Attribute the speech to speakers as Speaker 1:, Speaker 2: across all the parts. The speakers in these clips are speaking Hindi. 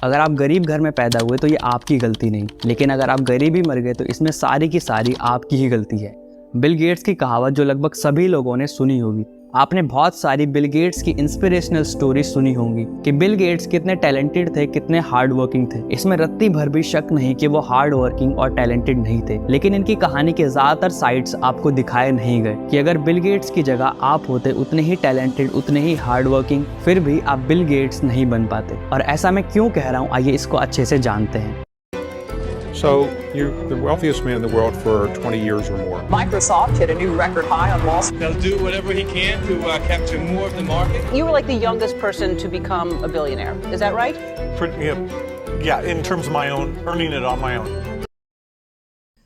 Speaker 1: अगर आप गरीब घर में पैदा हुए तो ये आपकी गलती नहीं, लेकिन अगर आप गरीब ही मर गए तो इसमें सारी की सारी आपकी ही गलती है। बिल गेट्स की कहावत जो लगभग सभी लोगों ने सुनी होगी। आपने बहुत सारी बिल गेट्स की इंस्पिरेशनल स्टोरी सुनी होंगी कि बिल गेट्स कितने टैलेंटेड थे, कितने हार्ड वर्किंग थे। इसमें रत्ती भर भी शक नहीं कि वो हार्ड वर्किंग और टैलेंटेड नहीं थे, लेकिन इनकी कहानी के ज्यादातर साइड्स आपको दिखाए नहीं गए कि अगर बिल गेट्स की जगह आप होते उतने ही टैलेंटेड, उतने ही हार्ड वर्किंग, फिर भी आप बिल गेट्स नहीं बन पाते। और ऐसा मैं क्यों कह रहा हूँ, आइए इसको अच्छे से जानते हैं।
Speaker 2: So you're the wealthiest man in the world for 20 years or more.
Speaker 3: Microsoft hit a new record high on Wall Street.
Speaker 4: They'll do whatever he can to capture more of the market.
Speaker 3: You were like the youngest person to become a billionaire. Is that right?
Speaker 5: Yeah, in terms of my own, earning it on my own.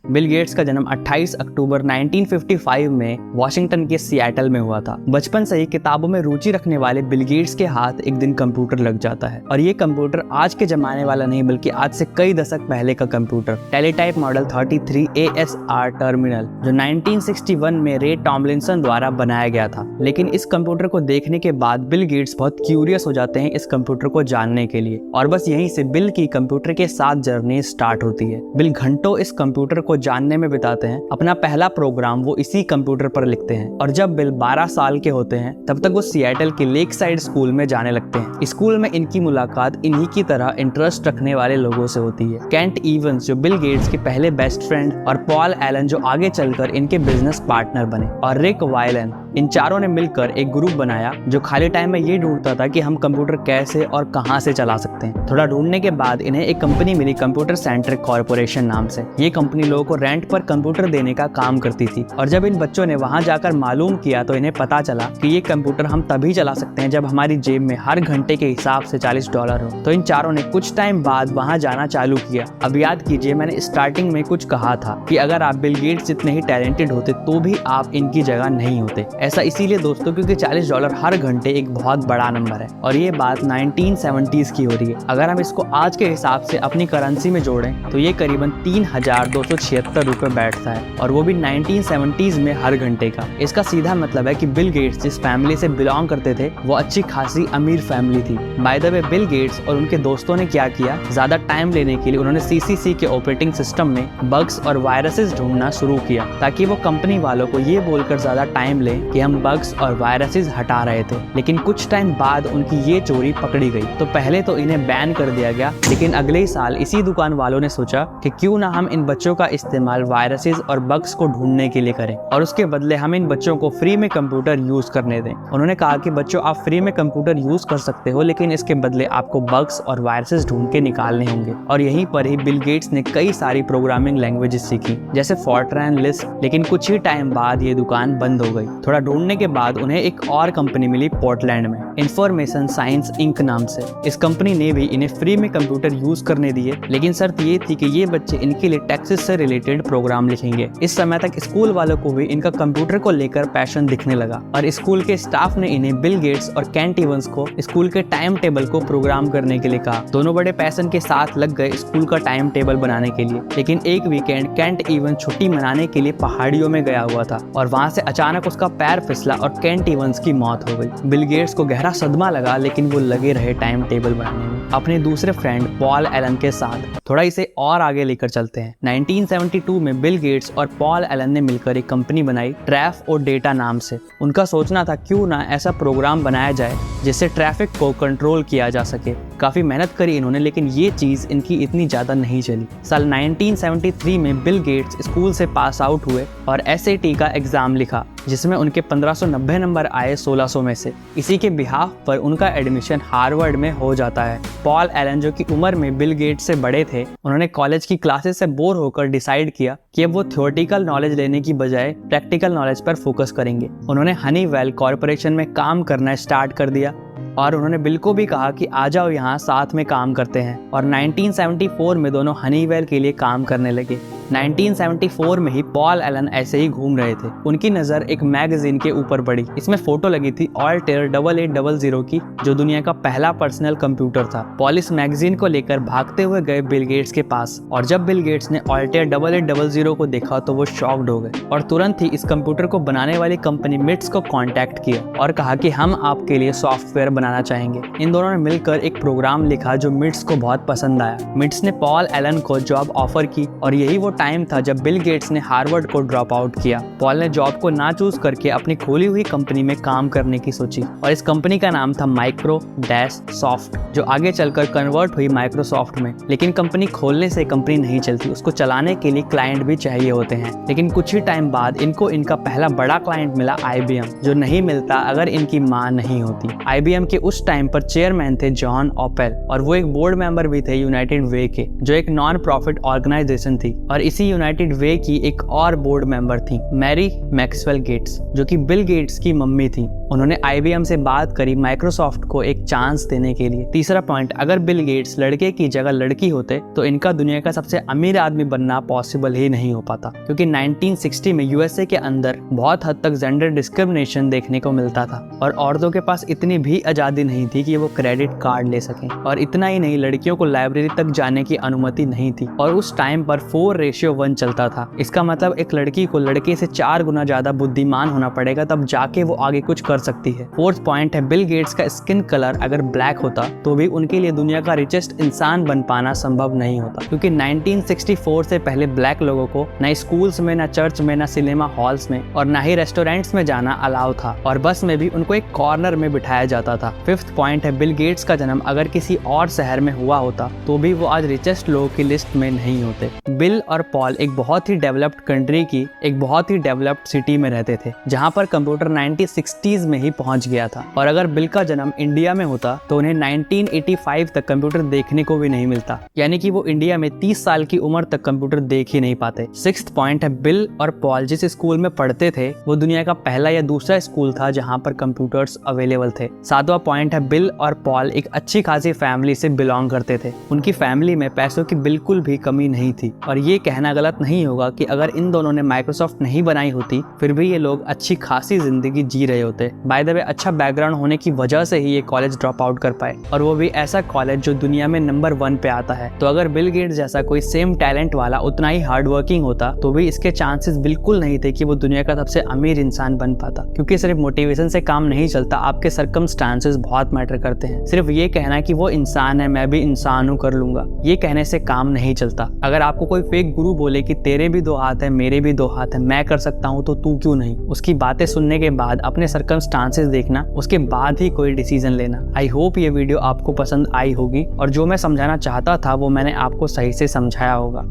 Speaker 1: Bill Gates का जन्म 28 अक्टूबर 1955 में वॉशिंगटन के सिएटल में हुआ था। बचपन से ही किताबों में रुचि रखने वाले बिल गेट्स के हाथ एक दिन कंप्यूटर लग जाता है, और ये कंप्यूटर आज के जमाने वाला नहीं बल्कि आज से कई दशक पहले का computer, teletype model 33 ASR terminal, जो 1961 में रे टॉमलिंसन द्वारा बनाया गया था। लेकिन इस कंप्यूटर को देखने के बाद बिल गेट्स बहुत क्यूरियस हो जाते हैं इस कंप्यूटर को जानने के लिए, और बस यहीं से बिल की कंप्यूटर के साथ जर्नी स्टार्ट होती है। बिल घंटों इस कंप्यूटर को जानने में बिताते हैं। अपना पहला प्रोग्राम वो इसी कंप्यूटर पर लिखते हैं, और जब बिल 12 साल के होते हैं तब तक वो सिएटल के लेक साइड स्कूल में जाने लगते हैं। स्कूल में इनकी मुलाकात इन्हीं की तरह इंटरेस्ट रखने वाले लोगों से होती है। केंट इवंस जो बिल गेट्स के पहले बेस्ट फ्रेंड, और पॉल एलन जो आगे चलकर इनके बिजनेस पार्टनर बने, और रिक वायलन, इन चारों ने मिलकर एक ग्रुप बनाया जो खाली टाइम में ये ढूंढता था कि हम कंप्यूटर कैसे और कहां से चला सकते हैं। थोड़ा ढूंढने के बाद इन्हें एक कंपनी मिली, कंप्यूटर सेंटर कॉर्पोरेशन नाम से। ये कंपनी लोगों को रेंट पर कंप्यूटर देने का काम करती थी, और जब इन बच्चों ने वहां जाकर मालूम किया तो इन्हें पता चला कि ये कंप्यूटर हम तभी चला सकते हैं जब हमारी जेब में हर घंटे के हिसाब से $40 हो। तो इन चारों ने कुछ टाइम बाद वहां जाना चालू किया। अब याद कीजिए, मैंने स्टार्टिंग में कुछ कहा था कि अगर आप बिल गेट्स जितने ही टैलेंटेड होते तो भी आप इनकी जगह नहीं होते। ऐसा इसीलिए दोस्तों क्योंकि $40 हर घंटे एक बहुत बड़ा नंबर है, और ये बात 1970s की हो रही है। अगर हम इसको आज के हिसाब से अपनी करेंसी में जोड़ें तो ये करीबन 3276 रुपए बैठता है, और वो भी 1970s में हर घंटे का। इसका सीधा मतलब है कि बिल गेट्स जिस फैमिली से बिलोंग करते थे वो अच्छी खासी अमीर फैमिली थी। By the way, Bill Gates और उनके दोस्तों ने क्या किया, ज्यादा टाइम लेने के लिए उन्होंने CCC के ऑपरेटिंग सिस्टम में बग्स और वायरसेस ढूंढना शुरू किया, ताकि वो कंपनी वालों को ये बोलकर ज्यादा टाइम ले कि हम बग्स और वायरसेस हटा रहे थे। लेकिन कुछ टाइम बाद उनकी ये चोरी पकड़ी गई। तो पहले तो इन्हें बैन कर दिया गया, लेकिन अगले ही साल इसी दुकान वालों ने सोचा कि क्यों ना हम इन बच्चों का इस्तेमाल वायरसेस और बग्स को ढूंढने के लिए करें, और उसके बदले हम इन बच्चों को फ्री में कंप्यूटर यूज करने दें। उन्होंने कहा कि बच्चों, आप फ्री में कंप्यूटर यूज कर सकते हो, लेकिन इसके बदले आपको बग्स और वायरसेस ढूंढ के निकालने होंगे। और यहीं पर ही बिल गेट्स ने कई सारी प्रोग्रामिंग लैंग्वेजेस सीखी, जैसे फॉर्ट्रैन, लिस्प। लेकिन कुछ ही टाइम बाद ये दुकान बंद हो गई। थोड़ा ढूंढने के बाद उन्हें एक और कंपनी मिली पोर्टलैंड में, इंफॉर्मेशन साइंस इंक नाम से। इस कंपनी ने भी इन्हें फ्री में कंप्यूटर यूज करने दिए, लेकिन शर्त ये थी कि ये बच्चे इनके लिए टैक्सेस से रिलेटेड प्रोग्राम लिखेंगे। इस समय तक स्कूल वालों को भी इनका कंप्यूटर को लेकर पैशन दिखने लगा, और स्कूल के स्टाफ ने इन्हें बिल गेट्स और केंट इवंस को स्कूल के टाइम टेबल को प्रोग्राम करने के लिए कहा। दोनों बड़े पैशन के साथ लग गए स्कूल का टाइम टेबल बनाने के लिए। लेकिन एक वीकेंड केंट इवंस छुट्टी मनाने के लिए पहाड़ियों में गया हुआ था, और वहां से अचानक उसका पैर फिसला और केंट इवंस की मौत हो गई। बिल गेट्स को गहरा सदमा लगा, लेकिन वो लगे रहे टाइम टेबल बनाने में अपने दूसरे फ्रेंड पॉल एलन के साथ। थोड़ा इसे और आगे लेकर चलते हैं। 1972 में बिल गेट्स और पॉल एलन ने मिलकर एक कंपनी बनाई, ट्रैफ और डेटा नाम से। उनका सोचना था क्यों ना ऐसा प्रोग्राम बनाया जाए जिससे ट्रैफिक को कंट्रोल किया जा सके। काफी मेहनत करी इन्होंने, लेकिन ये चीज इनकी इतनी ज्यादा नहीं चली। साल 1973 में बिल गेट्स स्कूल से पास आउट हुए और SAT का एग्जाम लिखा, जिसमें उनके 1590 नंबर आए 1600 में से। इसी के बिहाफ पर उनका एडमिशन हार्वर्ड में हो जाता है। पॉल एलन जो कि उम्र में बिल गेट्स से बड़े थे, उन्होंने कॉलेज की क्लासेस से बोर होकर डिसाइड किया कि अब वो थ्योरेटिकल नॉलेज लेने की बजाय प्रैक्टिकल नॉलेज पर फोकस करेंगे। उन्होंने हनीवेल कॉर्पोरेशन में काम करना स्टार्ट कर दिया, और उन्होंने बिल को भी कहा कि आ जाओ यहाँ साथ में काम करते हैं। और 1974 में दोनों हनीवेल के लिए काम करने लगे। 1974 में ही पॉल एलन ऐसे ही घूम रहे थे। उनकी नजर एक मैगजीन के ऊपर पड़ी। इसमें फोटो लगी थी ऑल्टेयर 8800 की, जो दुनिया का पहला पर्सनल कंप्यूटर था। पॉल इस मैगजीन को लेकर भागते हुए गए बिल गेट्स के पास, और जब बिल गेट्स ने ऑल्टेयर 8800 को देखा तो वो शॉक्ड हो गए और तुरंत ही इस कंप्यूटर को बनाने वाली कंपनी मिट्स को कांटेक्ट किया और कहा कि हम आपके लिए सॉफ्टवेयर बनाना चाहेंगे। इन दोनों ने मिलकर एक प्रोग्राम लिखा जो मिट्स को बहुत पसंद आया। मिट्स ने पॉल एलन को जॉब ऑफर की और यही वो टाइम था जब बिल गेट्स ने हार्वर्ड को ड्रॉप आउट किया। पॉल ने जॉब को ना चूज करके अपनी खोली हुई कंपनी में काम करने की सोची और इस कंपनी का नाम था माइक्रोसॉफ्ट, जो आगे चलकर कन्वर्ट हुई माइक्रोसॉफ्ट में। लेकिन कंपनी खोलने से कंपनी नहीं चलती, उसको चलाने के लिए क्लाइंट भी चाहिए होते हैं। लेकिन कुछ ही टाइम बाद इनको इनका पहला बड़ा क्लाइंट मिला IBM, जो नहीं मिलता अगर इनकी मां नहीं होती। IBM के उस टाइम पर चेयरमैन थे जॉन ओपेल और वो एक बोर्ड मेंबर भी थे यूनाइटेड वे के, जो एक नॉन प्रॉफिट ऑर्गेनाइजेशन थी। और इसी यूनाइटेड वे की एक और बोर्ड मेंबर थी मैरी मैक्सवेल गेट्स, जो कि बिल गेट्स की मम्मी थी। उन्होंने IBM से बात करी माइक्रोसॉफ्ट को एक चांस देने के लिए। तीसरा पॉइंट, अगर बिल गेट्स लड़के की जगह लड़की होते तो इनका दुनिया का सबसे अमीर आदमी बनना पॉसिबल ही नहीं हो पाता, क्योंकि 1960 में USA के अंदर बहुत हद तक जेंडर डिस्क्रिमिनेशन देखने को मिलता था और औरतों के पास इतनी भी आजादी नहीं थी कि वो क्रेडिट कार्ड ले सकें। और इतना ही नहीं, लड़कियों को लाइब्रेरी तक जाने की अनुमति नहीं थी और उस टाइम पर 4:1 चलता था। इसका मतलब एक लड़की को लड़के से 4 गुना ज्यादा बुद्धिमान होना पड़ेगा तब जाके वो आगे कुछ कर सकती है। फोर्थ पॉइंट है, बिल गेट्स का स्किन कलर अगर ब्लैक होता तो भी उनके लिए दुनिया का रिचेस्ट इंसान बन पाना संभव नहीं होता, क्योंकि 1964 से पहले ब्लैक लोगों को ना स्कूल्स में, ना चर्च में, ना सिनेमा हॉल्स में और ना ही रेस्टोरेंट्स में जाना अलाउ था और बस में भी उनको एक कॉर्नर में बिठाया जाता था। फिफ्थ पॉइंट है, बिल गेट्स का जन्म अगर किसी और शहर में हुआ होता तो भी वो आज रिचेस्ट लोगों की लिस्ट में नहीं होते। बिल और पॉल एक बहुत ही डेवलप्ड कंट्री की एक बहुत ही डेवलप्ड सिटी में रहते थे, जहां पर कंप्यूटर 1960s में ही पहुंच गया था। और अगर बिल का जन्म इंडिया में होता तो उन्हें 1985 तक कंप्यूटर देखने को भी नहीं मिलता, यानी कि वो इंडिया में 30 साल की उम्र तक कंप्यूटर देख ही नहीं पाते। सिक्स्थ पॉइंट है, बिल और पॉल जिस स्कूल में पढ़ते थे वो दुनिया का पहला या दूसरा स्कूल था जहां पर कंप्यूटर्स अवेलेबल थे। सातवां पॉइंट है, बिल और पॉल एक अच्छी खासी फैमिली से बिलोंग करते थे। उनकी फैमिली में पैसों की बिल्कुल भी कमी नहीं थी और ये कहना गलत नहीं होगा कि अगर इन दोनों ने माइक्रोसॉफ्ट नहीं बनाई होती फिर भी ये लोग अच्छी खासी जिंदगी जी रहे होते। बाय द वे, अच्छा बैकग्राउंड होने की वजह से ही ये कॉलेज ड्रॉप आउट कर पाए, और वो भी ऐसा कॉलेज जो दुनिया में नंबर 1 पे आता है। तो अगर बिल गेट्स जैसा कोई सेम टैलेंट वाला उतना ही हार्ड वर्किंग होता तो भी इसके चांसेस बिल्कुल नहीं थे कि वो दुनिया का सबसे अमीर इंसान बन पाता, क्योंकि सिर्फ मोटिवेशन से काम नहीं चलता, आपके सर्कमस्टांसेस बहुत मैटर करते हैं। सिर्फ ये कहना कि वो इंसान है, मैं भी इंसान हूँ, कर लूंगा, ये कहने से काम नहीं चलता। अगर आपको कोई फेक गुरु बोले कि तेरे भी 2 हाथ है, मेरे भी 2 हाथ है, मैं कर सकता हूँ तो तू क्यों नहीं, उसकी बातें सुनने के बाद अपने सर्कमस्टांसेस देखना, उसके बाद ही कोई डिसीजन लेना। आई होप ये वीडियो आपको पसंद आई होगी और जो मैं समझाना चाहता था वो मैंने आपको सही से समझाया होगा।